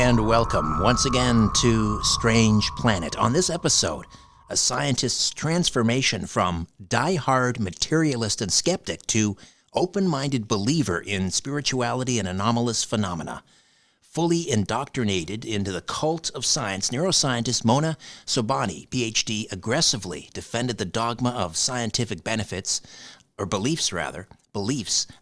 and welcome once again to Strange Planet. On this episode, a scientist's transformation from die-hard materialist and skeptic to open-minded believer in spirituality and anomalous phenomena. Fully indoctrinated into the cult of science, neuroscientist Mona Sobhani, Ph.D., aggressively defended the dogma of scientific beliefs,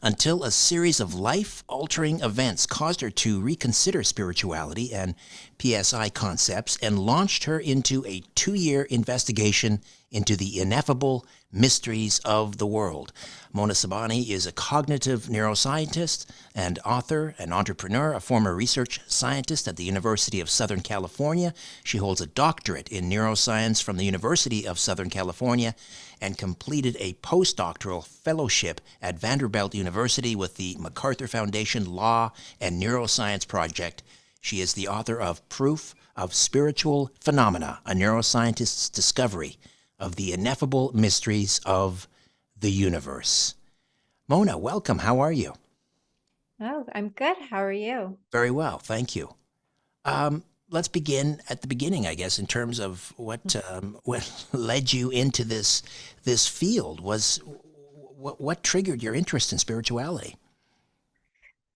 until a series of life-altering events caused her to reconsider spirituality and PSI concepts and launched her into a 2-year investigation into the ineffable mysteries of the world. Mona Savani is a cognitive neuroscientist and author, an entrepreneur, a former research scientist at the University of Southern California. She holds a doctorate in neuroscience from the University of Southern California and completed a post-doctoral fellowship at Vanderbilt University with the MacArthur Foundation Law and Neuroscience Project. She is the author of Proof of Spiritual Phenomena, a neuroscientist's discovery of the ineffable mysteries of the universe. Mona, welcome. How are you? Oh, I'm good. How are you? Very well, thank you. Let's begin at the beginning, I guess, in terms of what led you into this field. What triggered your interest in spirituality?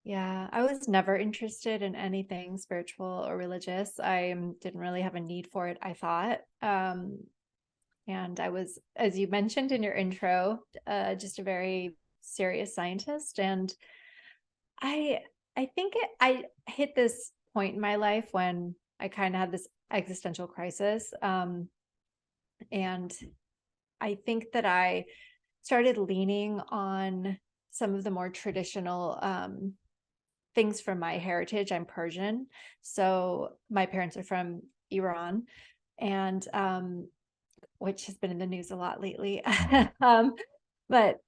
Yeah, I was never interested in anything spiritual or religious. I didn't really have a need for it, I thought. And I was, as you mentioned in your intro, just a very serious scientist. And I I think I hit this point in my life when I kind of had this existential crisis. And I think that I started leaning on some of the more traditional things from my heritage. I'm Persian, so my parents are from Iran, and which has been in the news a lot lately. um, but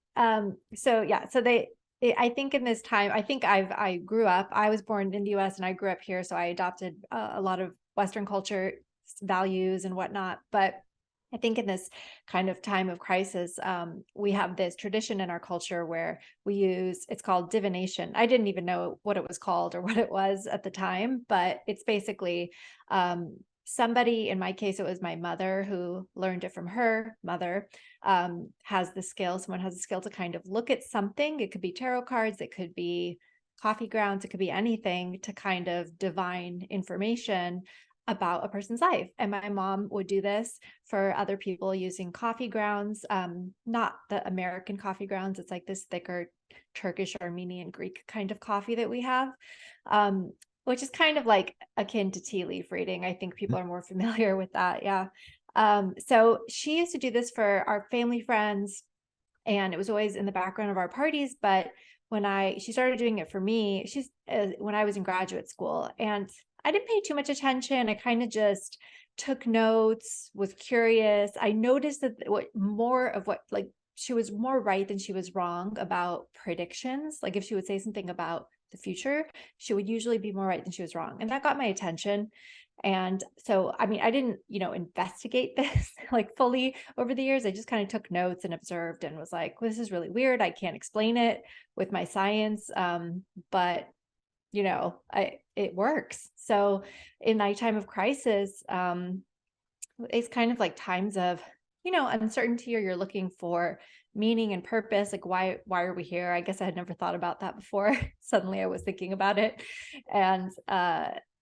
so yeah, so I think in this time, I think I grew up. I was born in the U.S. and I grew up here, so I adopted a lot of Western culture values and whatnot. But I think in this kind of time of crisis, we have this tradition in our culture where it's called divination. I didn't even know what it was called or what it was at the time, but it's basically somebody, in my case, it was my mother who learned it from her mother, someone has the skill to kind of look at something. It could be tarot cards, it could be coffee grounds, it could be anything to kind of divine information about a person's life. And my mom would do this for other people using coffee grounds, not the American coffee grounds. It's like this thicker Turkish, Armenian, Greek kind of coffee that we have, which is kind of like akin to tea leaf reading. I think people are more familiar with that. Yeah. So she used to do this for our family friends, and it was always in the background of our parties. But she started doing it for me, when I was in graduate school, and I didn't pay too much attention. I kind of just took notes, was curious. I noticed that she was more right than she was wrong about predictions. Like if she would say something about the future, she would usually be more right than she was wrong. And that got my attention. And so, I mean, I didn't, investigate this like fully over the years. I just kind of took notes and observed and was like, well, this is really weird. I can't explain it with my science. But it works. So in my time of crisis, it's kind of like times of, uncertainty, or you're looking for meaning and purpose. Like, why are we here? I guess I had never thought about that before. Suddenly I was thinking about it. And,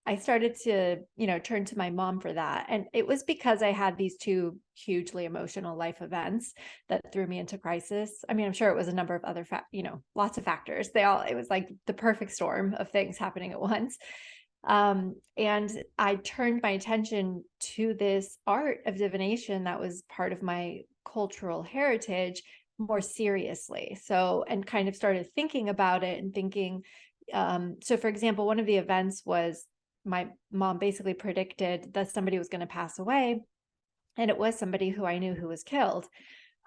I started to, turn to my mom for that. And it was because I had these two hugely emotional life events that threw me into crisis. I mean, I'm sure it was a number of other, lots of factors. It was like the perfect storm of things happening at once. And I turned my attention to this art of divination that was part of my cultural heritage more seriously. So, and kind of started thinking about it and thinking, so for example, one of the events was my mom basically predicted that somebody was going to pass away. And it was somebody who I knew who was killed.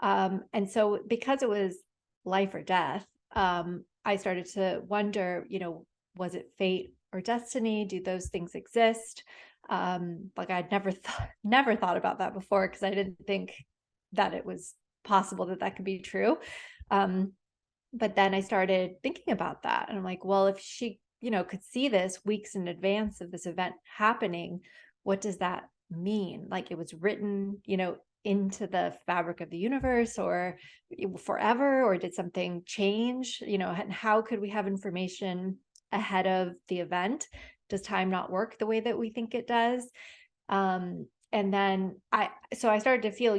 And so because it was life or death, I started to wonder, was it fate or destiny? Do those things exist? Like I'd never thought about that before, because I didn't think that it was possible that that could be true. But then I started thinking about that, and I'm like, well, if she could see this weeks in advance of this event happening. What does that mean? Like it was written, into the fabric of the universe or forever, or did something change, and how could we have information ahead of the event? Does time not work the way that we think it does? And then I started to feel,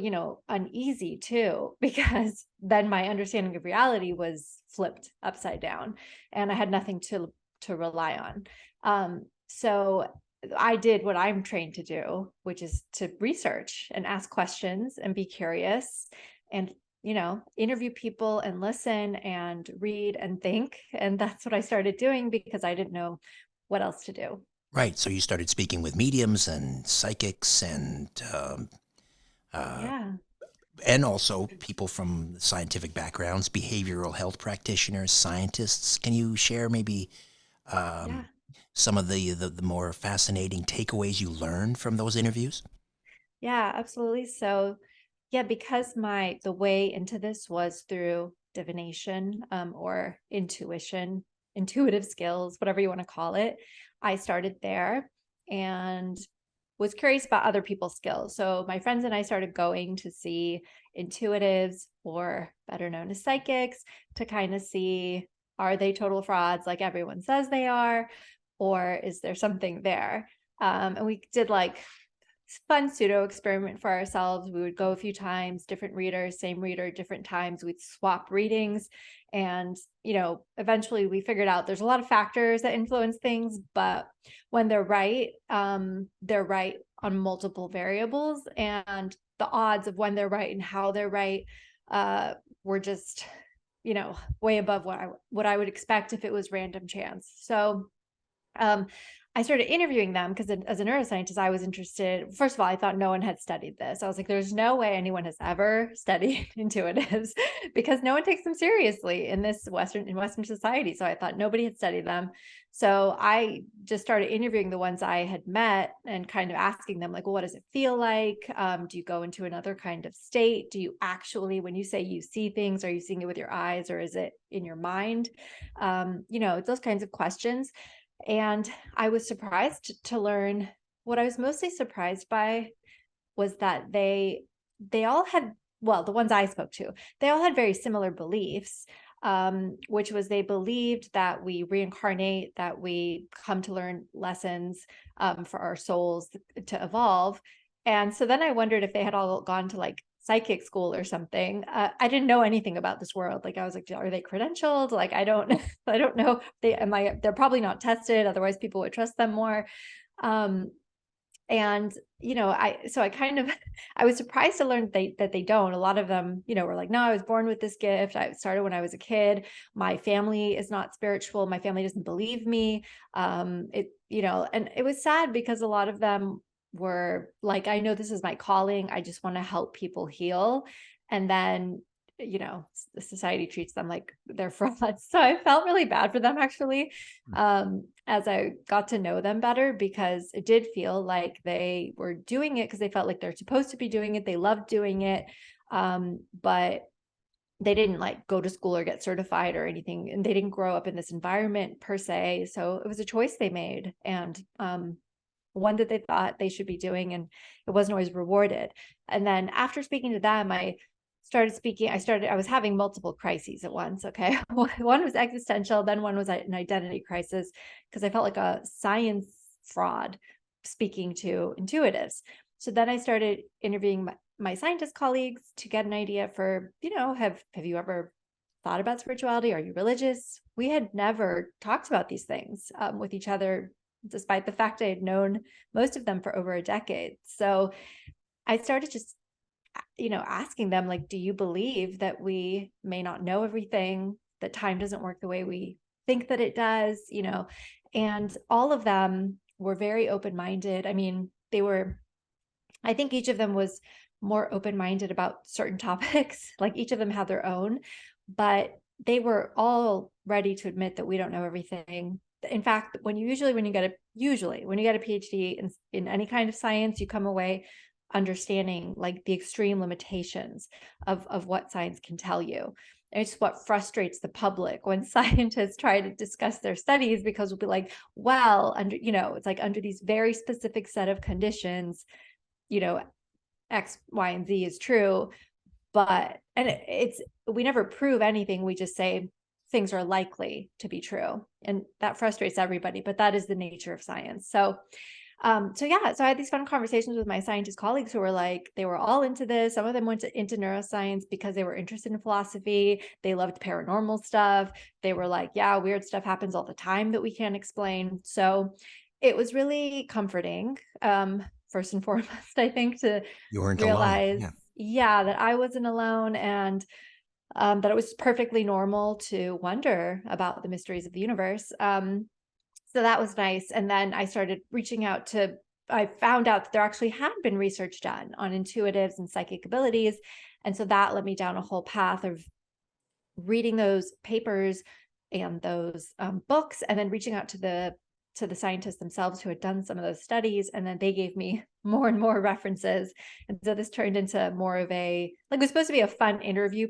uneasy too, because then my understanding of reality was flipped upside down and I had nothing to rely on. So I did what I'm trained to do, which is to research and ask questions and be curious and, interview people and listen and read and think. And that's what I started doing because I didn't know what else to do. Right. So you started speaking with mediums and psychics uh, Yeah. and also people from scientific backgrounds, behavioral health practitioners, scientists. Can you share maybe Yeah. some of the more fascinating takeaways you learned from those interviews? Yeah, absolutely. So, yeah, because the way into this was through divination, or intuition, intuitive skills, whatever you want to call it, I started there and was curious about other people's skills. So my friends and I started going to see intuitives, or better known as psychics, to kind of see, are they total frauds like everyone says they are, or is there something there? And we did like fun pseudo experiment for ourselves. We would go a few times, different readers, same reader, different times. We'd swap readings. And, eventually we figured out there's a lot of factors that influence things, but when they're right on multiple variables. And the odds of when they're right and how they're right were just, way above what I would expect if it was random chance. So um, I started interviewing them because as a neuroscientist, I was interested. First of all, I thought no one had studied this. I was like, there's no way anyone has ever studied intuitives because no one takes them seriously in Western society. So I thought nobody had studied them. So I just started interviewing the ones I had met and kind of asking them like, well, what does it feel like? Do you go into another kind of state? Do you actually, when you say you see things, are you seeing it with your eyes or is it in your mind? Those kinds of questions. And I was surprised to learn, what I was mostly surprised by was that they all had, well, the ones I spoke to, they all had very similar beliefs, which was they believed that we reincarnate, that we come to learn lessons for our souls to evolve. And so then I wondered if they had all gone to like psychic school or something. I didn't know anything about this world. Like I was like, are they credentialed? Like I don't, I don't know. They're probably not tested. Otherwise, people would trust them more. Um, and I kind of I was surprised to learn that they don't. A lot of them, were like, no, I was born with this gift. I started when I was a kid. My family is not spiritual. My family doesn't believe me. And it was sad because a lot of them were like, I know this is my calling. I just want to help people heal. And then, the society treats them like they're frauds. So I felt really bad for them actually, as I got to know them better, because it did feel like they were doing it because they felt like they're supposed to be doing it. They loved doing it. But they didn't like go to school or get certified or anything. And they didn't grow up in this environment per se. So it was a choice they made. And one that they thought they should be doing, and it wasn't always rewarded. And then after speaking to them, I was having multiple crises at once. Okay. One was existential. Then one was an identity crisis because I felt like a science fraud speaking to intuitives. So then I started interviewing my scientist colleagues to get an idea for, have you ever thought about spirituality? Are you religious? We had never talked about these things with each other, despite the fact I had known most of them for over a decade. So I started just, asking them, like, do you believe that we may not know everything, that time doesn't work the way we think that it does, and all of them were very open-minded. I mean, I think each of them was more open-minded about certain topics, like each of them had their own, but they were all ready to admit that we don't know everything. In fact, when you get a PhD in any kind of science, you come away understanding like the extreme limitations of what science can tell you. it's what frustrates the public when scientists try to discuss their studies, because we'll be like, well, under, it's like under these very specific set of conditions, X, Y, and Z is true. But, and it's, we never prove anything. We just say things are likely to be true. And that frustrates everybody, but that is the nature of science. So yeah, so I had these fun conversations with my scientist colleagues who were like, they were all into this. Some of them went into neuroscience because they were interested in philosophy. They loved paranormal stuff. They were like, yeah, weird stuff happens all the time that we can't explain. So it was really comforting, first and foremost, I think, to You weren't alone. realize, Yeah. yeah, that I wasn't alone, and that it was perfectly normal to wonder about the mysteries of the universe. So that was nice. And then I started reaching out to, I found out that there actually had been research done on intuitives and psychic abilities. And so that led me down a whole path of reading those papers and those books, and then reaching out to the scientists themselves who had done some of those studies, and then they gave me more and more references. And so this turned into more of a, like, it was supposed to be a fun interview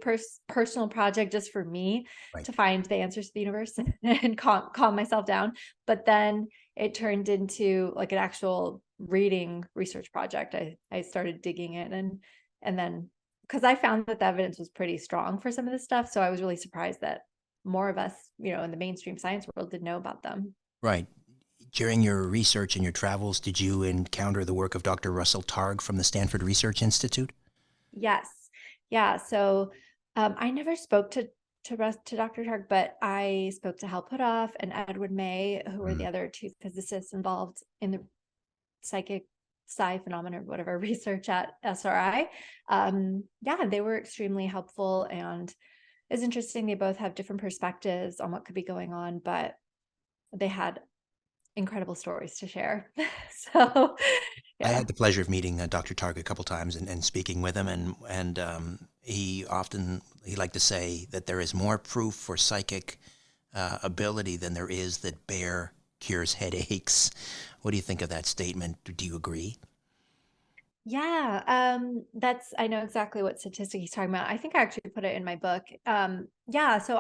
personal project just for me Right. to find the answers to the universe and calm myself down. But then it turned into like an actual reading research project. I started digging in, and then, because I found that the evidence was pretty strong for some of this stuff, so I was really surprised that more of us, in the mainstream science world, didn't know about them. Right. During your research and your travels, did you encounter the work of Dr. Russell Targ from the Stanford Research Institute? Yes. Yeah. So I never spoke to Dr. Targ, but I spoke to Hal Puthoff and Edward May, who were the Mm. other two physicists involved in the psychic psi phenomena or whatever research at SRI. Yeah, they were extremely helpful, and it's interesting. They both have different perspectives on what could be going on, but they had incredible stories to share. So I yeah. had the pleasure of meeting Dr. Targ a couple times and speaking with him, and he liked to say that there is more proof for psychic ability than there is that bear cures headaches. What do you think of that statement? Do you agree? Yeah, I know exactly what statistic he's talking about. I think I actually put it in my book. Yeah, so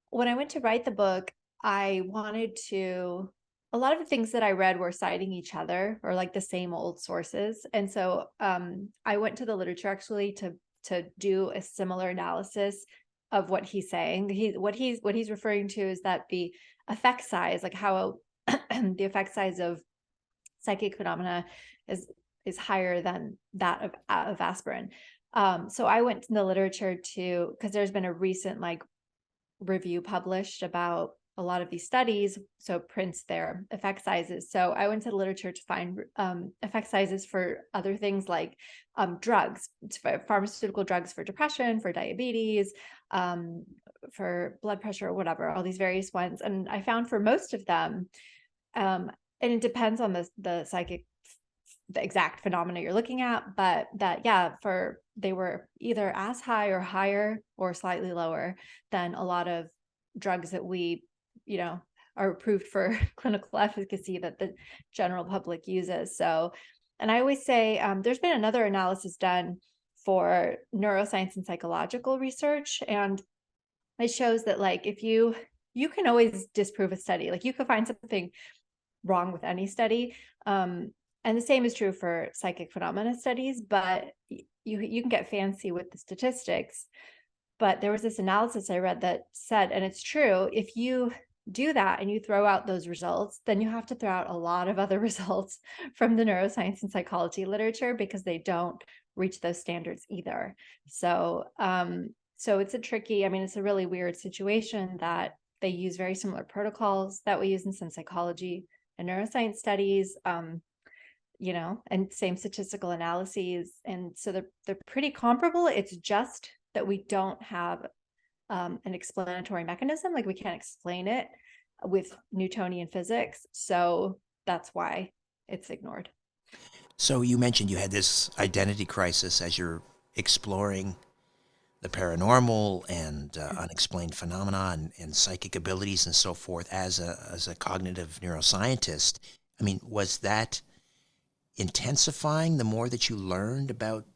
when I went to write the book, I wanted to, a lot of the things that I read were citing each other or like the same old sources. And so I went to the literature actually to do a similar analysis of what he's saying. What he's referring to is that the effect size, like how the effect size of psychic phenomena is higher than that of aspirin. So I went to the literature to, because there's been a recent like review published about a lot of these studies, so it prints their effect sizes. So I went to the literature to find effect sizes for other things like drugs, pharmaceutical drugs for depression, for diabetes, for blood pressure, whatever, all these various ones. And I found for most of them, and it depends on the psychic, the exact phenomena you're looking at, but that, yeah, they were either as high or higher or slightly lower than a lot of drugs that we, are approved for clinical efficacy that the general public uses. So, and I always say, there's been another analysis done for neuroscience and psychological research, and it shows that like if you can always disprove a study, like you could find something wrong with any study. And the same is true for psychic phenomena studies, but you can get fancy with the statistics. But there was this analysis I read that said, and it's true, if you do that and you throw out those results, then you have to throw out a lot of other results from the neuroscience and psychology literature because they don't reach those standards either. So so it's it's a really weird situation that they use very similar protocols that we use in some psychology and neuroscience studies, and same statistical analyses. And so they're pretty comparable. It's just that we don't have an explanatory mechanism. Like we can't explain it with Newtonian physics. So that's why it's ignored. So you mentioned you had this identity crisis as you're exploring the paranormal and unexplained phenomena and psychic abilities and so forth as a cognitive neuroscientist. I mean, was that intensifying the more that you learned about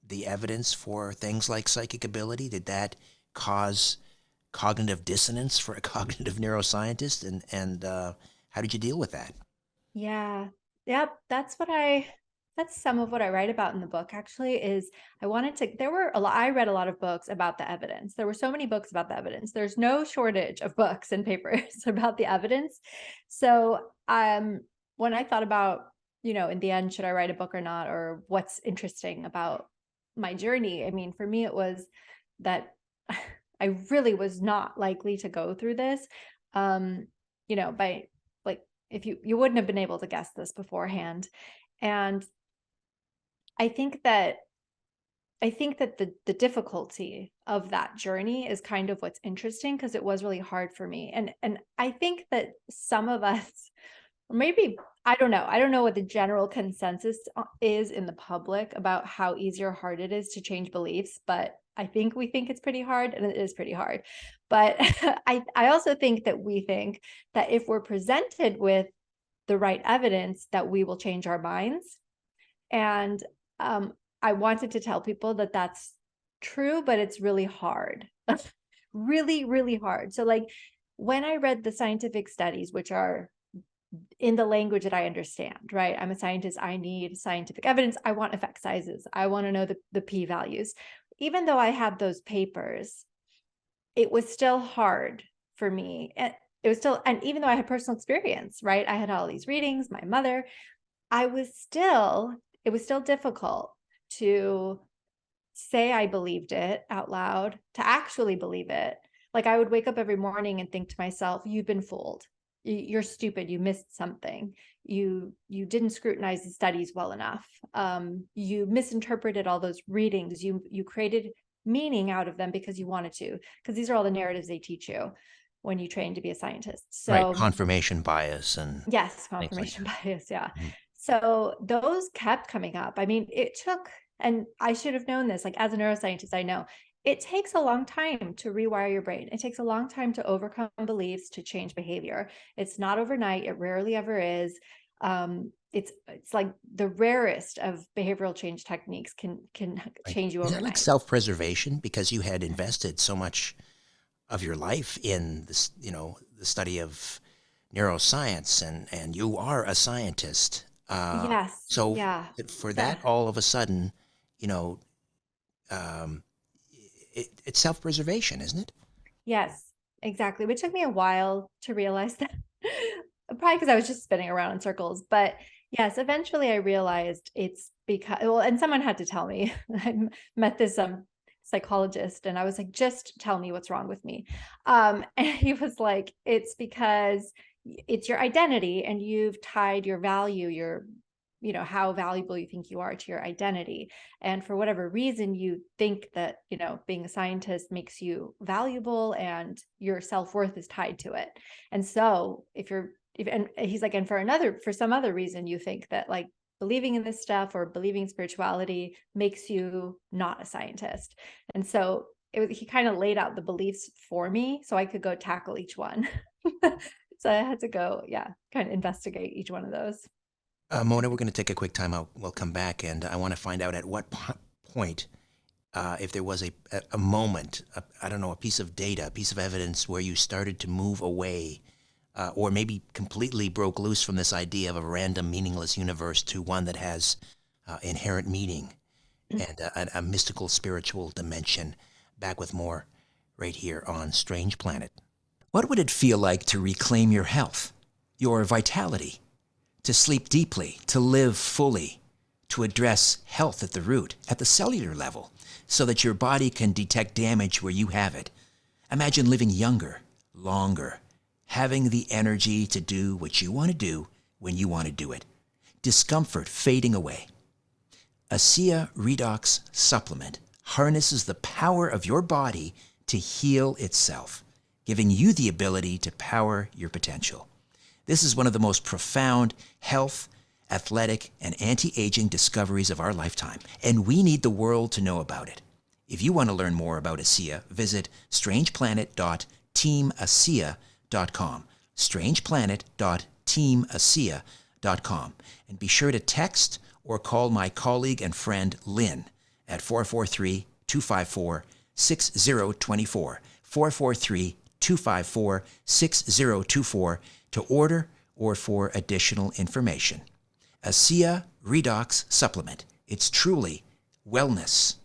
the evidence for things like psychic ability? Did that cause cognitive dissonance for a cognitive neuroscientist? And how did you deal with that? Yeah. Yep. That's some of what I write about in the book actually is there were I read a lot of books about the evidence. There were so many books about the evidence. There's no shortage of books and papers about the evidence. So, when I thought about, in the end, should I write a book or not, or what's interesting about my journey? I mean, for me, it was that I really was not likely to go through this. By like, if you wouldn't have been able to guess this beforehand. And I think that the difficulty of that journey is kind of what's interesting, because it was really hard for me. And I think that some of us, or maybe, I don't know. I don't know what the general consensus is in the public about how easy or hard it is to change beliefs, but I think we think it's pretty hard, and it is pretty hard. But I also think that we think that if we're presented with the right evidence, that we will change our minds. And I wanted to tell people that that's true, but it's really hard. Really, really hard. So, like, when I read the scientific studies, which are in the language that I understand, right? I'm a scientist. I need scientific evidence. I want effect sizes. I want to know the p values. Even though I had those papers, it was still hard for me. And even though I had personal experience, right? I had all these readings, my mother, it was still difficult to say I believed it out loud, to actually believe it. Like, I would wake up every morning and think to myself, you've been fooled. You're stupid. You missed something. You didn't scrutinize the studies well enough. You misinterpreted all those readings. You created meaning out of them because you wanted to, because these are all the narratives they teach you when you train to be a scientist. Right, So confirmation bias and yes, things like confirmation that. bias. Yeah. Mhm. So those kept coming up. I mean, it took, and I should have known this, like, as a neuroscientist, I know it takes a long time to rewire your brain. It takes a long time to overcome beliefs, to change behavior. It's not overnight. It rarely ever is. It's like the rarest of behavioral change techniques can Right. change you Is that like overnight. self-preservation because you had invested so much of your life in this, the study of neuroscience, and you are a scientist. Yes. So Yeah. for So, that, all of a sudden, you know, um, it's self-preservation, isn't it? yes, exactly. Which took me a while to realize that. Probably because I was just spinning around in circles. But yes, eventually I realized it's because, well, and someone had to tell me. I met this psychologist, and I was like, just tell me what's wrong with me. And he was like, it's because it's your identity, and you've tied your value, how valuable you think you are, to your identity. And for whatever reason, you think that, being a scientist makes you valuable, and your self-worth is tied to it. And so and he's like, and for some other reason, you think that, like, believing in this stuff or believing in spirituality makes you not a scientist. And so he kind of laid out the beliefs for me so I could go tackle each one. So I had to go, yeah, kind of investigate each one of those. Mona, we're going to take a quick time out. We'll come back, and I want to find out at what point, if there was a moment, I don't know, a piece of data, a piece of evidence where you started to move away, or maybe completely broke loose from this idea of a random, meaningless universe to one that has inherent meaning and a mystical, spiritual dimension. Back with more right here on Strange Planet. What would it feel like to reclaim your health, your vitality, to sleep deeply, to live fully, to address health at the root, at the cellular level, so that your body can detect damage where you have it? Imagine living younger, longer, having the energy to do what you want to do when you want to do it. Discomfort fading away. ASEA Redox Supplement harnesses the power of your body to heal itself, giving you the ability to power your potential. This is one of the most profound health, athletic, and anti-aging discoveries of our lifetime, and we need the world to know about it. If you want to learn more about ASEA, visit strangeplanet.teamasea.com, strangeplanet.teamasea.com, and be sure to text or call my colleague and friend Lynn at 443-254-6900. 6024. 443-254-6024 to order or for additional information. ASEA Redox Supplement. It's truly wellness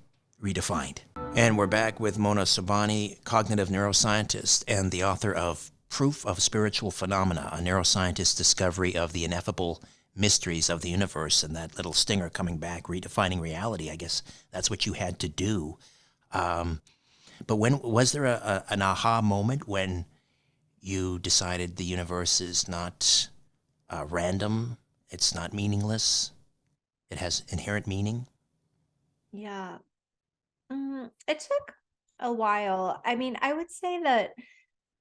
redefined. And we're back with Mona Sobhani, cognitive neuroscientist and the author of Proof of Spiritual Phenomena, a neuroscientist's discovery of the ineffable mysteries of the universe, and that little stinger coming back, redefining reality. I guess that's what you had to do. But when was there an aha moment when you decided the universe is not random, it's not meaningless, it has inherent meaning? Yeah. It took a while. I mean, I would say that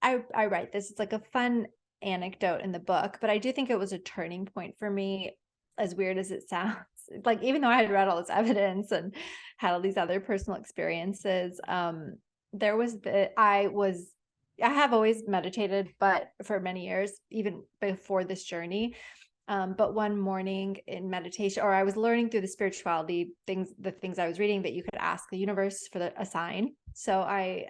I write this. It's like a fun anecdote in the book, but I do think it was a turning point for me, as weird as it sounds. Like, even though I had read all this evidence and had all these other personal experiences, there was I have always meditated, but for many years, even before this journey. But one morning in meditation, or I was learning through the spirituality things, the things I was reading, that you could ask the universe for a sign. So I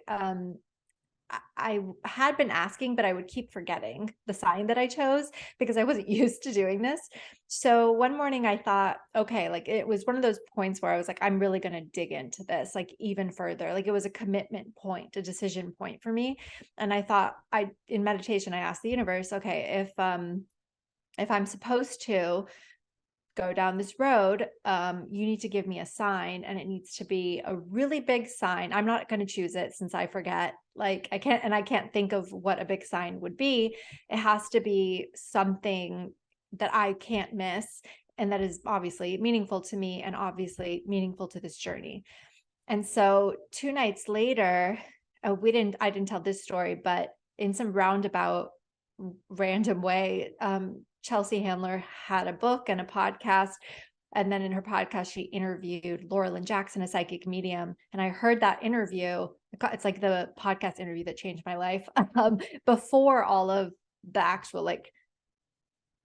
had been asking, but I would keep forgetting the sign that I chose because I wasn't used to doing this. So one morning I thought, okay, like it was one of those points where I was like, I'm really going to dig into this, like even further. Like it was a commitment point, a decision point for me. And I thought, in meditation, I asked the universe, okay, if I'm supposed to go down this road, you need to give me a sign, and it needs to be a really big sign. I'm not going to choose it since I forget. Like I can't think of what a big sign would be. It has to be something that I can't miss, and that is obviously meaningful to me and obviously meaningful to this journey. And so 2 nights later, I didn't tell this story, but in some roundabout random way, Chelsea Handler had a book and a podcast. And then in her podcast, she interviewed Laura Lynn Jackson, a psychic medium. And I heard that interview. It's like the podcast interview that changed my life, before all of the actual like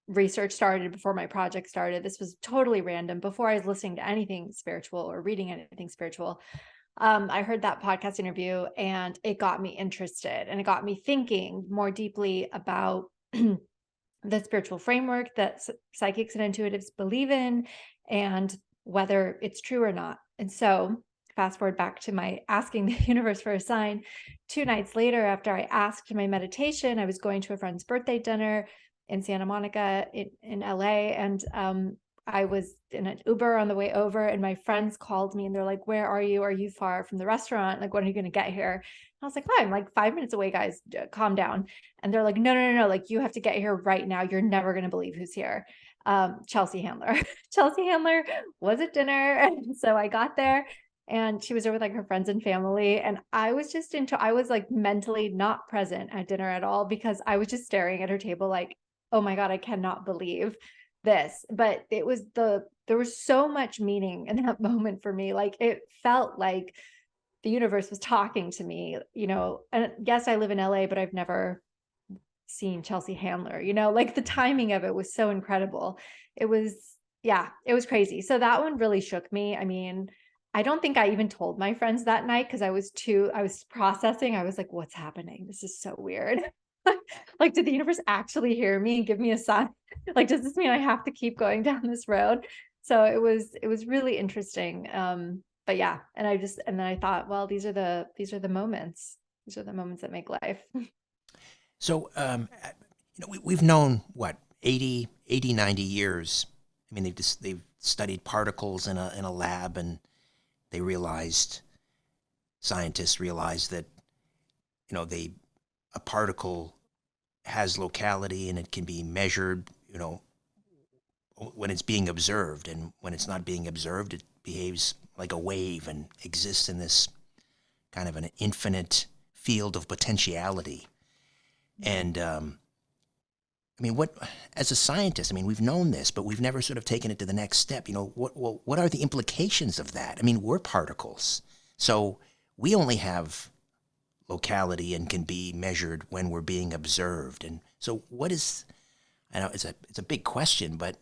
research started, before my project started. This was totally random, before I was listening to anything spiritual or reading anything spiritual. I heard that podcast interview, and it got me interested, and it got me thinking more deeply about the spiritual framework that psychics and intuitives believe in, and whether it's true or not. And so fast forward back to my asking the universe for a sign. 2 nights later, after I asked in my meditation, I was going to a friend's birthday dinner in Santa Monica in LA. And I was in an Uber on the way over, and my friends called me and they're like, where are you? Are you far from the restaurant? Like, when are you going to get here? I was like, oh, I'm like 5 minutes away, guys, calm down. And they're like, no, like you have to get here right now. You're never going to believe who's here. Chelsea Handler. Chelsea Handler was at dinner. And so I got there, and she was there with like her friends and family. And I was I was like mentally not present at dinner at all, because I was just staring at her table like, oh my God, I cannot believe this. But there was so much meaning in that moment for me. Like it felt like the universe was talking to me, and yes, I live in LA, but I've never seen Chelsea Handler, like the timing of it was so incredible. It was crazy. So that one really shook me. I mean, I don't think I even told my friends that night, because I was processing. I was like, what's happening? This is so weird. Like, did the universe actually hear me and give me a sign? Like, does this mean I have to keep going down this road? So it was really interesting. But yeah, and then I thought, well, these are the moments. These are the moments that make life. So, we've known, what, 90 years. I mean, they've studied particles in a lab, and scientists realized that, a particle has locality and it can be measured, when it's being observed, and when it's not being observed, it behaves like a wave and exists in this kind of an infinite field of potentiality. And I mean, as a scientist, I mean, we've known this, but we've never sort of taken it to the next step. What are the implications of that? I mean, we're particles, so we only have locality and can be measured when we're being observed. And so what is, I know it's a big question, but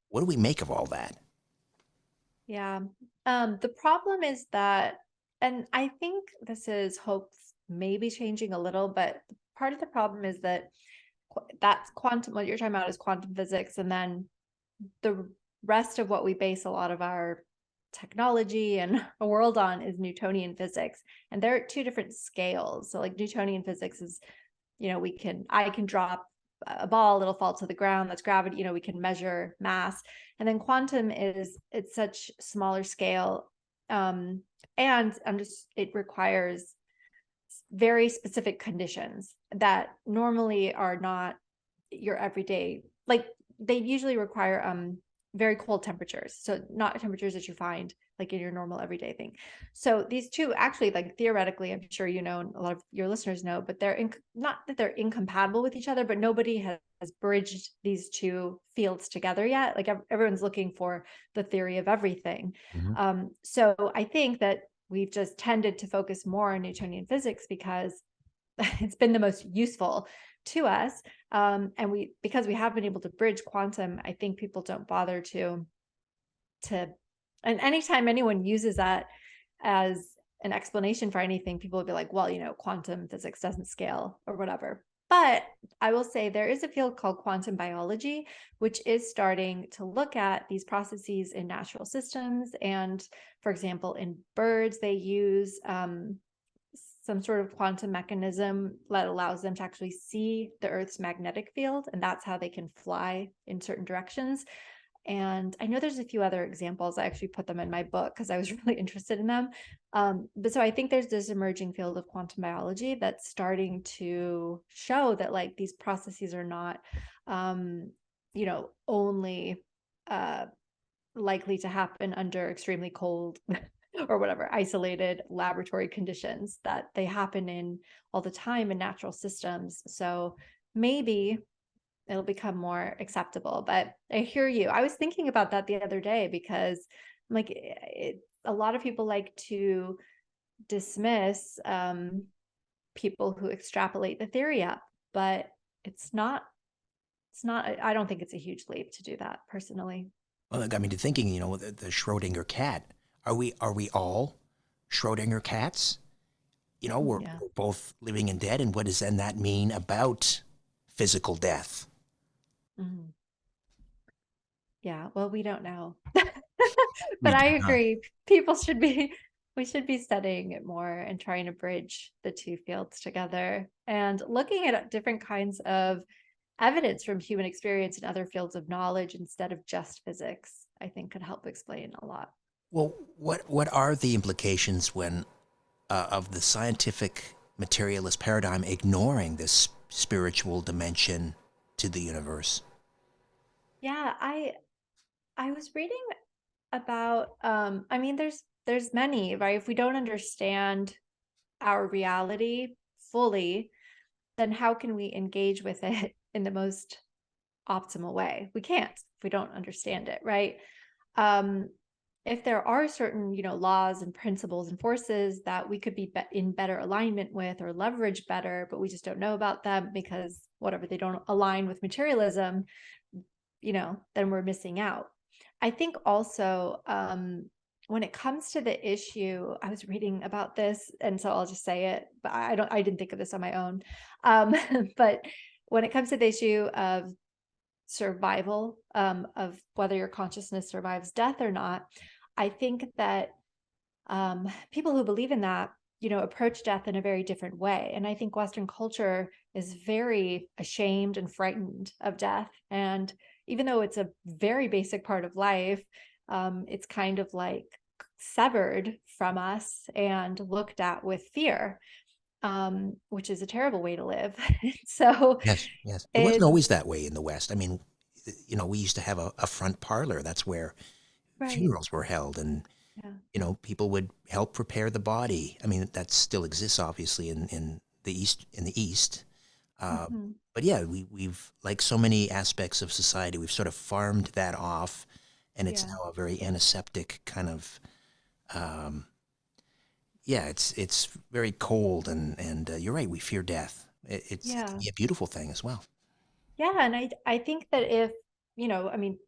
what do we make of all that? Yeah. The problem is that And I think this is hope maybe changing a little, but part of the problem is that that's quantum, what you're talking about is quantum physics. And then the rest of what we base a lot of our technology and a world on is Newtonian physics. And they're at two different scales. So like Newtonian physics is, I can drop a ball, it'll fall to the ground, that's gravity, we can measure mass. And then quantum it's such smaller scale. And it requires very specific conditions that normally are not your everyday, like they usually require very cold temperatures, so not temperatures that you find like in your normal everyday thing. So these two actually, like theoretically, I'm sure and a lot of your listeners know, but they're not that they're incompatible with each other, but nobody has bridged these two fields together yet. Like everyone's looking for the theory of everything. Mhm. So I think that we've just tended to focus more on Newtonian physics because it's been the most useful to us. And because we have been able to bridge quantum, I think people don't bother and anytime anyone uses that as an explanation for anything, people will be like, well, quantum physics doesn't scale or whatever. But I will say there is a field called quantum biology, which is starting to look at these processes in natural systems. And for example, in birds, they use some sort of quantum mechanism that allows them to actually see the Earth's magnetic field. And that's how they can fly in certain directions. And I know there's a few other examples. I actually put them in my book because I was really interested in them. But so I think there's this emerging field of quantum biology that's starting to show that like these processes are not, only likely to happen under extremely cold or whatever isolated laboratory conditions, that they happen in all the time in natural systems. So maybe it'll become more acceptable. But I hear you. I was thinking about that the other day because like a lot of people like to dismiss people who extrapolate the theory up, but it's not, I don't think it's a huge leap to do that personally. Well, it got me to thinking, the Schrodinger cat. Are we all Schrodinger cats? We're, Yeah. we're both living and dead, and what does then that mean about physical death? Mhm. Yeah. Well, we don't know. We But I do not. agree. We should be studying it more and trying to bridge the two fields together and looking at different kinds of evidence from human experience in other fields of knowledge instead of just physics, I think could help explain a lot. Well, what are the implications when of the scientific materialist paradigm ignoring this spiritual dimension to the universe? Yeah, I was reading about I mean there's many, right? If we don't understand our reality fully, then how can we engage with it in the most optimal way? We can't if we don't understand it, right? Um, if there are certain, laws and principles and forces that we could be in better alignment with or leverage better, but we just don't know about them because whatever they don't align with materialism, then we're missing out. I think also when it comes to the issue, I was reading about this, and so I'll just say it, but I didn't think of this on my own. Um, but when it comes to the issue of survival, of whether your consciousness survives death or not, I think that people who believe in that, approach death in a very different way. And I think Western culture is very ashamed and frightened of death. And even though it's a very basic part of life, it's kind of like severed from us and looked at with fear, which is a terrible way to live. So Yes, yes. It wasn't it's always that way in the West. I mean, we used to have a front parlor. That's where right. funerals were held, and Yeah. people would help prepare the body. I mean, that still exists, obviously, in the East. Mhm. But yeah, we've like so many aspects of society, we've sort of farmed that off, and it's Yeah. now a very antiseptic kind of. Um, yeah, it's very cold, and you're right. We fear death. It can Yeah. be a beautiful thing as well. Yeah, and I think that if, I mean,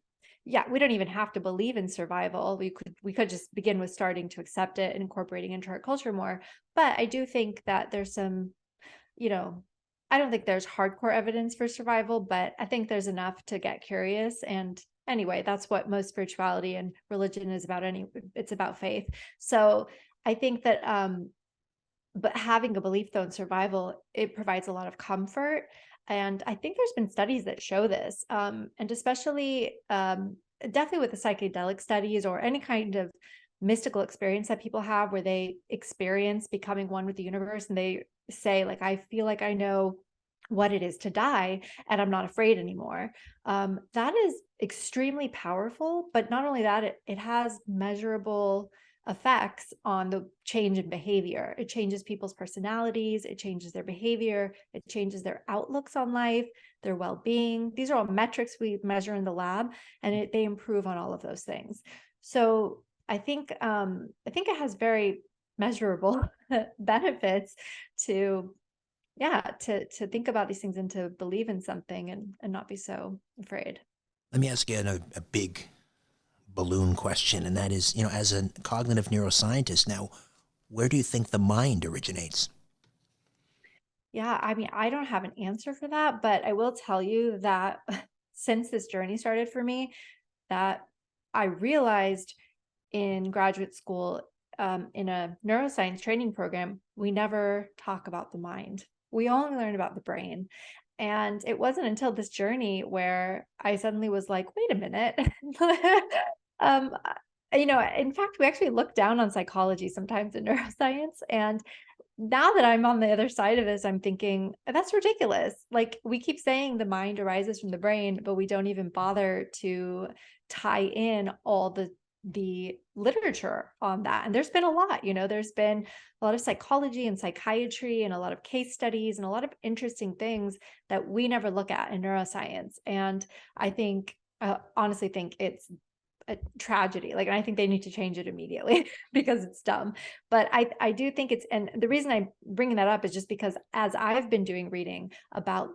yeah, we don't even have to believe in survival. We could just begin with starting to accept it and incorporating into our culture more. But I do think that there's some, you know, I don't think there's hardcore evidence for survival, but I think there's enough to get curious. And anyway, that's what most spirituality and religion is about. It's about faith. So I think that, but having a belief though in survival, it provides a lot of comfort. And I think there's been studies that show this, and especially definitely with the psychedelic studies or any kind of mystical experience that people have where they experience becoming one with the universe and they say like, I feel like I know what it is to die and I'm not afraid anymore. That is extremely powerful, but not only that, it has measurable effects on the change in behavior. It changes people's personalities, it changes their behavior, it changes their outlooks on life, their well-being. These are all metrics we measure in the lab, and they improve on all of those things. So I think it has very measurable benefits to to think about these things and to believe in something and not be so afraid. Let me ask you a big balloon question, and that is, as a cognitive neuroscientist now, where do you think the mind originates? Yeah, I mean, I don't have an answer for that, but I will tell you that since this journey started for me, that I realized in graduate school, in a neuroscience training program, we never talk about the mind. We only learn about the brain. And it wasn't until this journey where I suddenly was like, wait a minute. um, in fact, we actually look down on psychology sometimes in neuroscience. And now that I'm on the other side of this, I'm thinking that's ridiculous. Like we keep saying the mind arises from the brain, but we don't even bother to tie in all the literature on that. And there's been a lot, there's been a lot of psychology and psychiatry and a lot of case studies and a lot of interesting things that we never look at in neuroscience. And I honestly think it's a tragedy. Like, and I think they need to change it immediately because it's dumb. But I do think and the reason I'm bringing that up is just because as I've been doing reading about,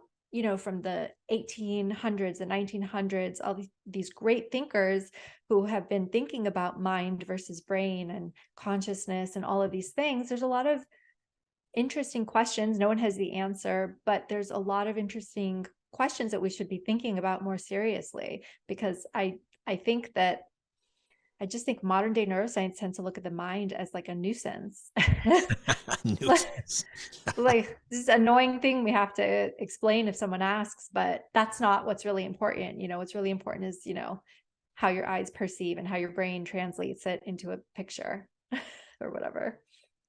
from the 1800s and 1900s, all these great thinkers who have been thinking about mind versus brain and consciousness and all of these things, there's a lot of interesting questions. No one has the answer, but there's a lot of interesting questions that we should be thinking about more seriously, because I just think modern day neuroscience tends to look at the mind as like a nuisance. Nuisance. Like this is an annoying thing we have to explain if someone asks, but that's not what's really important. What's really important is, how your eyes perceive and how your brain translates it into a picture or whatever.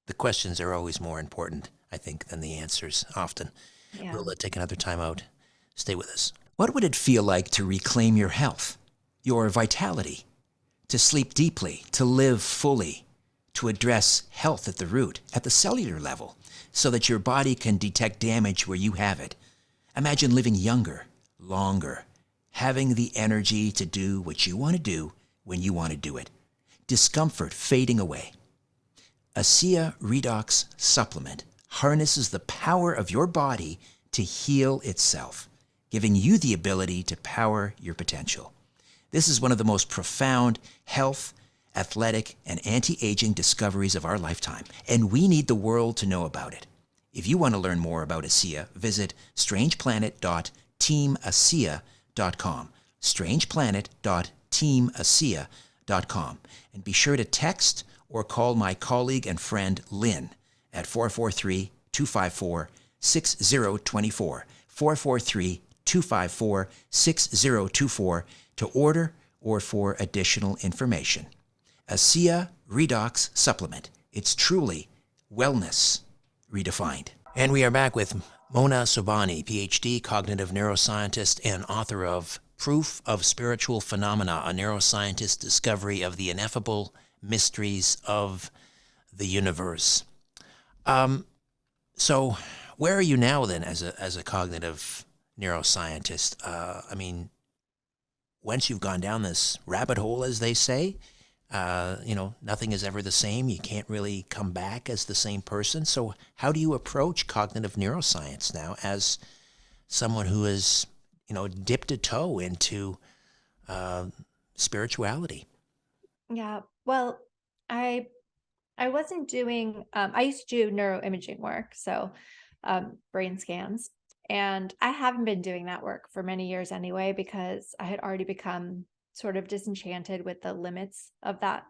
The questions are always more important, I think, than the answers often. Yeah. We'll take another time out. Stay with us. What would it feel like to reclaim your health, your vitality, to sleep deeply, to live fully, to address health at the root, at the cellular level, so that your body can detect damage where you have it? Imagine living younger, longer, having the energy to do what you want to do when you want to do it. Discomfort fading away. ASEA Redox Supplement harnesses the power of your body to heal itself, giving you the ability to power your potential. This is one of the most profound health, athletic, and anti-aging discoveries of our lifetime, and we need the world to know about it. If you want to learn more about ASEA, visit strangeplanet.teamasea.com, strangeplanet.teamasea.com, and be sure to text or call my colleague and friend Lynn at 443-254-6024, 443-254-6024 to order or for additional information. ASEA Redox Supplement. It's truly wellness redefined. And we are back with Mona Sobhani, Ph.D., cognitive neuroscientist and author of Proof of Spiritual Phenomena, a neuroscientist's discovery of the ineffable mysteries of the universe. So where are you now then as a cognitive neuroscientist? Once you've gone down this rabbit hole, as they say, nothing is ever the same. You can't really come back as the same person. So how do you approach cognitive neuroscience now as someone who has, dipped a toe into spirituality? Yeah. Well, I I wasn't doing, I used to do neuroimaging work, so brain scans. And I haven't been doing that work for many years anyway, because I had already become sort of disenchanted with the limits of that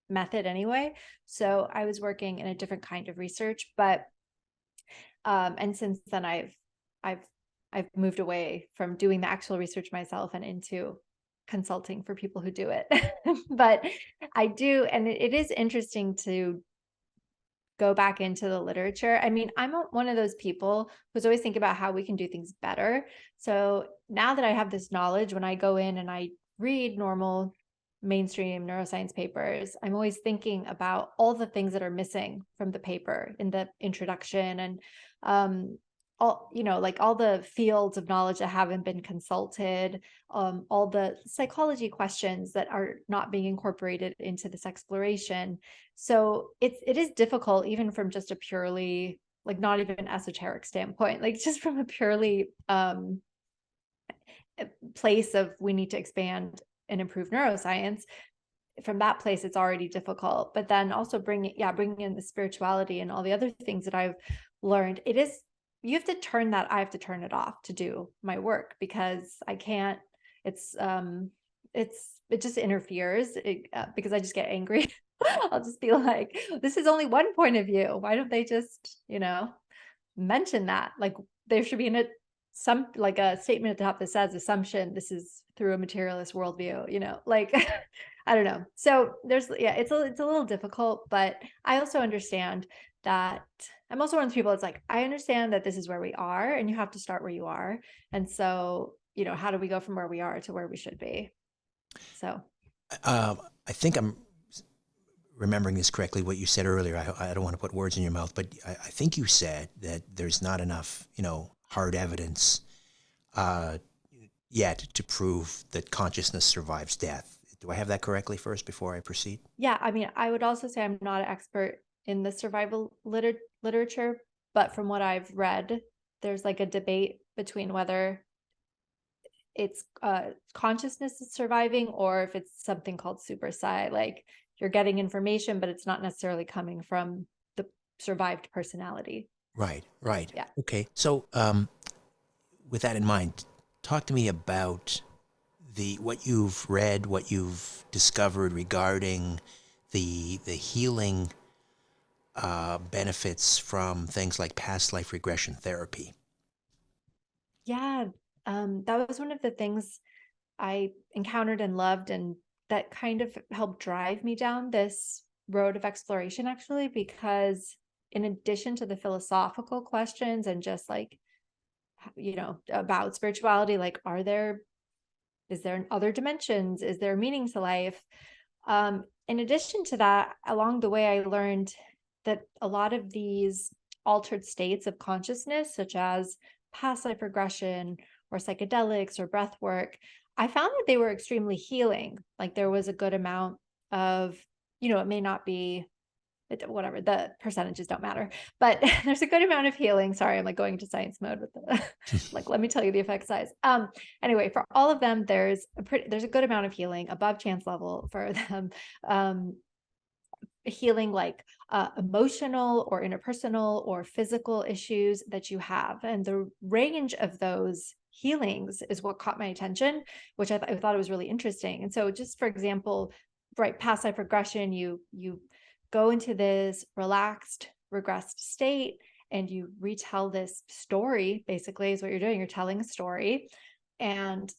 method anyway. So I was working in a different kind of research, but and since then I've I've moved away from doing the actual research myself and into consulting for people who do it. But I do, and it is interesting to go back into the literature. I mean, I'm one of those people who's always thinking about how we can do things better. So now that I have this knowledge, when I go in and I read normal mainstream neuroscience papers, I'm always thinking about all the things that are missing from the paper in the introduction, and all, like all the fields of knowledge that haven't been consulted, all the psychology questions that are not being incorporated into this exploration. So it is difficult, even from just a purely, like, not even esoteric standpoint, like just from a purely place of we need to expand and improve neuroscience. From that place, it's already difficult. But then also bringing in the spirituality and all the other things that I've learned, it is, you have to turn that, I have to turn it off to do my work, because I can't, it's it just interferes, because I just get angry. I'll just be like, this is only one point of view. Why don't they just, mention that? Like, there should be some, like, a statement at the top that says assumption, this is through a materialist worldview, like, I don't know. So it's a little difficult, but I also understand that I'm also one of the people that's like, I understand that this is where we are and you have to start where you are. And so, how do we go from where we are to where we should be? So, I think I'm remembering this correctly, what you said earlier. I don't want to put words in your mouth, but I think you said that there's not enough, hard evidence yet to prove that consciousness survives death. Do I have that correctly first before I proceed? yeah, I mean, I would also say I'm not an expert in the survival literature, but from what I've read, there's like a debate between whether it's consciousness is surviving, or if it's something called super psi, like you're getting information, but it's not necessarily coming from the survived personality. Right, right. Yeah. Okay. So, with that in mind, talk to me about what you've read, what you've discovered regarding the healing benefits from things like past life regression therapy. Yeah. That was one of the things I encountered and loved, and that kind of helped drive me down this road of exploration, actually, because in addition to the philosophical questions and just like, about spirituality, like, is there other dimensions? Is there meaning to life? In addition to that, along the way, I learned that a lot of these altered states of consciousness, such as past life regression or psychedelics or breath work, I found that they were extremely healing. Like, there was a good amount of, it may not be, whatever, the percentages don't matter, but there's a good amount of healing. Sorry, I'm like going into science mode with the like, let me tell you the effect size. Anyway, for all of them, there's a good amount of healing above chance level for them. Healing, like, emotional or interpersonal or physical issues that you have, and the range of those healings is what caught my attention, which I thought it was really interesting. And so, just for example, right, past life regression, you go into this relaxed, regressed state, and you retell this story. Basically, is what you're doing. You're telling a story, and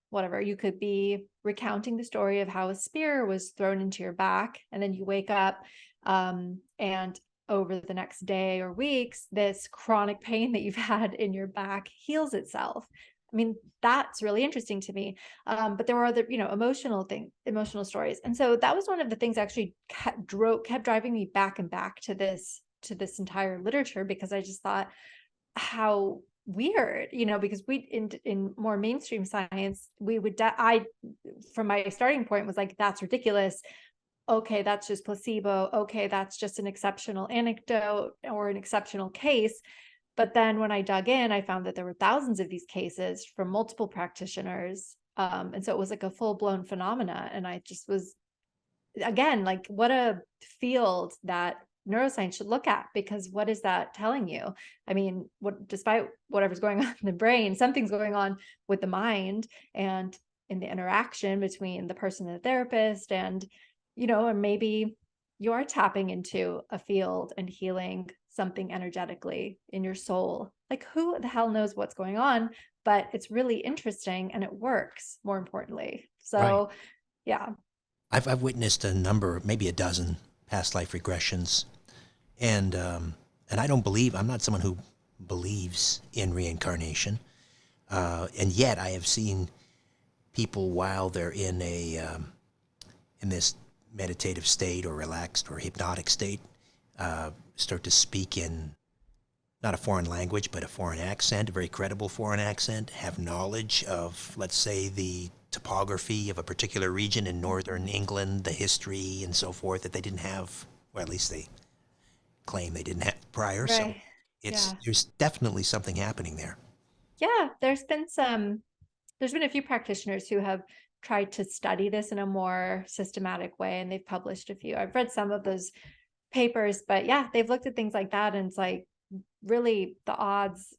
whatever, you could be recounting the story of how a spear was thrown into your back, and then you wake up, and over the next day or weeks, this chronic pain that you've had in your back heals itself. I mean, that's really interesting to me. But there were other, emotional stories. And so that was one of the things actually kept driving me back and back to this entire literature, because I just thought, how weird, because we, in more mainstream science, we would, from my starting point was like, that's ridiculous. Okay, that's just placebo. Okay, that's just an exceptional anecdote or an exceptional case. But then when I dug in, I found that there were thousands of these cases from multiple practitioners, And so it was like a full-blown phenomena. And I just was, again, like, what a field that neuroscience should look at, because what is that telling you? I mean, despite whatever's going on in the brain, something's going on with the mind and in the interaction between the person and the therapist. And, or maybe you're tapping into a field and healing something energetically in your soul. Like, who the hell knows what's going on? But it's really interesting and it works, more importantly. Right. So, yeah. I've witnessed a number, maybe a dozen past life regressions, and I don't believe, I'm not someone who believes in reincarnation, and yet I have seen people while they're in this meditative state or relaxed or hypnotic state start to speak in not a foreign language, but a foreign accent, a very credible foreign accent, have knowledge of, let's say, the topography of a particular region in northern England, the history and so forth that they didn't have, or at least they claim they didn't have prior. So Right. Yeah. there's definitely something happening there. Yeah. There's been a few practitioners who have tried to study this in a more systematic way, and they've published a few. I've read some of those papers, but yeah, they've looked at things like that. And it's like, really, the odds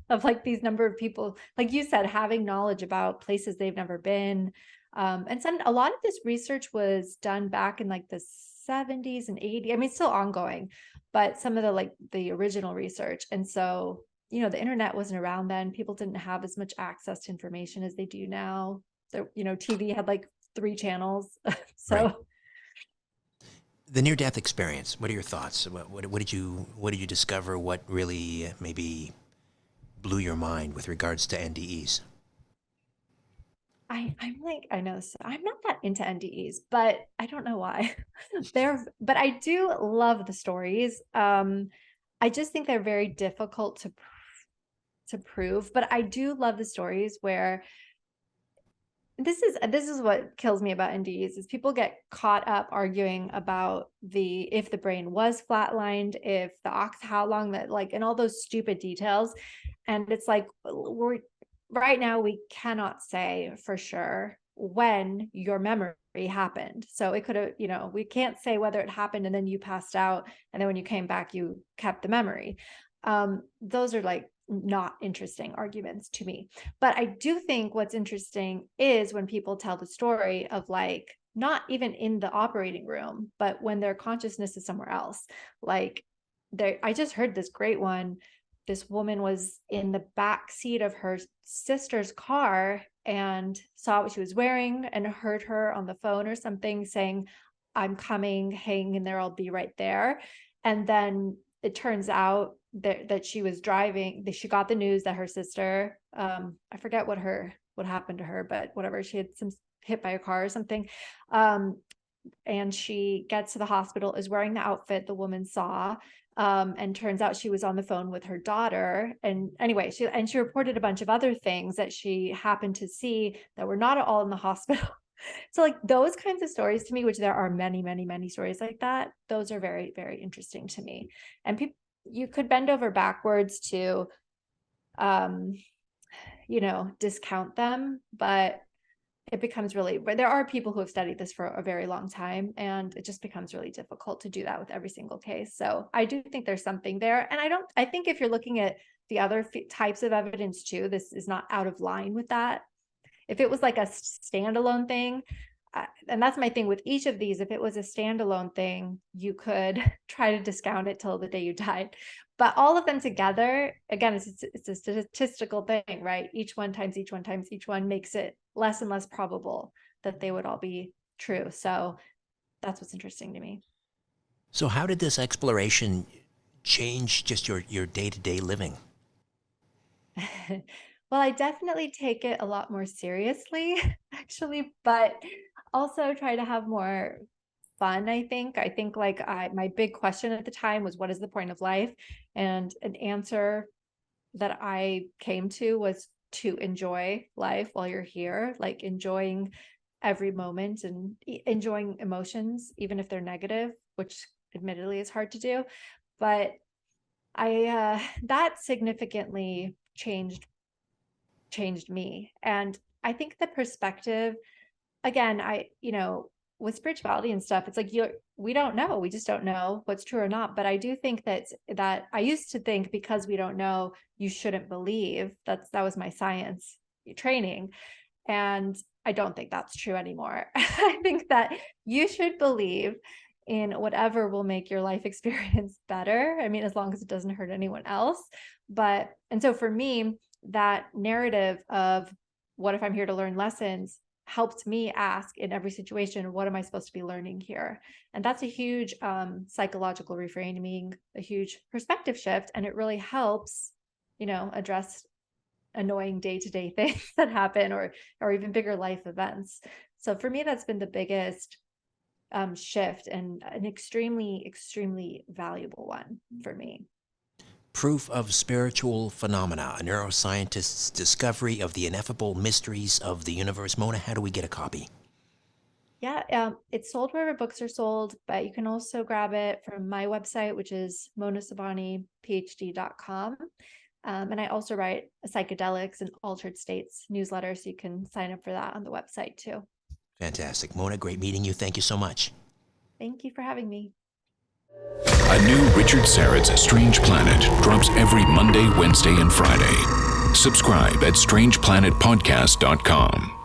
of like these number of people, like you said, having knowledge about places they've never been. And a lot of this research was done back in like the 70s and 80s. I mean, it's still ongoing, but some of the original research. And so, the internet wasn't around then. People didn't have as much access to information as they do now. So, TV had like 3 channels. Right. So The near-death experience. What are your thoughts? What did you discover? What really maybe blew your mind with regards to NDEs? I'm like, I know this, I'm not that into NDEs, but I don't know why. But I do love the stories. I just think they're very difficult to prove, but I do love the stories where this is what kills me about NDEs is people get caught up arguing about if the brain was flatlined, if how long that, like, and all those stupid details. And it's like, right now we cannot say for sure when your memory happened. So it could have, we can't say whether it happened and then you passed out and then when you came back you kept the memory. Those are like not interesting arguments to me. But I do think what's interesting is when people tell the story of, like, not even in the operating room, but when their consciousness is somewhere else. Like, I just heard this great one. This woman was in the back seat of her sister's car and saw what she was wearing and heard her on the phone or something saying, "I'm coming, hang in there, I'll be right there." And then it turns out that she was driving, that she got the news that her sister, I forget what happened to her, but whatever, she had some hit by a car or something. And she gets to the hospital, is wearing the outfit the woman saw. And turns out she was on the phone with her daughter. And anyway, she reported a bunch of other things that she happened to see that were not at all in the hospital. So, like, those kinds of stories to me, which there are many, many, many stories like that, those are very, very interesting to me. And people, you could bend over backwards to, um, discount them, but it becomes but there are people who have studied this for a very long time, and it just becomes really difficult to do that with every single case. So I do think there's something there. And I think if you're looking at the other types of evidence too, this is not out of line with that. If it was like a standalone thing, and that's my thing with each of these, if it was a standalone thing, you could try to discount it till the day you died. But all of them together, again, it's a statistical thing, right? Each one times each one times each one makes it less and less probable that they would all be true. So that's what's interesting to me. So how did this exploration change just your day-to-day living? Well, I definitely take it a lot more seriously, actually, but also try to have more fun, I think. I think, like, my big question at the time was, what is the point of life? And an answer that I came to was to enjoy life while you're here, like enjoying every moment and enjoying emotions, even if they're negative, which admittedly is hard to do. But that significantly changed me. And I think the perspective, again, with spirituality and stuff, it's like we don't know. We just don't know what's true or not. But I do think that I used to think because we don't know, you shouldn't believe. That was my science training. And I don't think that's true anymore. I think that you should believe in whatever will make your life experience better. I mean, as long as it doesn't hurt anyone else. And so for me, that narrative of what if I'm here to learn lessons helped me ask in every situation, what am I supposed to be learning here? And that's a huge psychological reframing, a huge perspective shift. And it really helps, address annoying day-to-day things that happen or even bigger life events. So for me, that's been the biggest shift and an extremely, extremely valuable one for me. Proof of Spiritual Phenomena, a neuroscientist's discovery of the ineffable mysteries of the universe. Mona, how do we get a copy? Yeah, it's sold wherever books are sold, but you can also grab it from my website, which is Sobhani, Ph.D.com. And I also write a psychedelics and altered states newsletter, so you can sign up for that on the website too. Fantastic. Mona, great meeting you. Thank you so much. Thank you for having me. A new Richard Syrett's Strange Planet drops every Monday, Wednesday, and Friday. Subscribe at strangeplanetpodcast.com.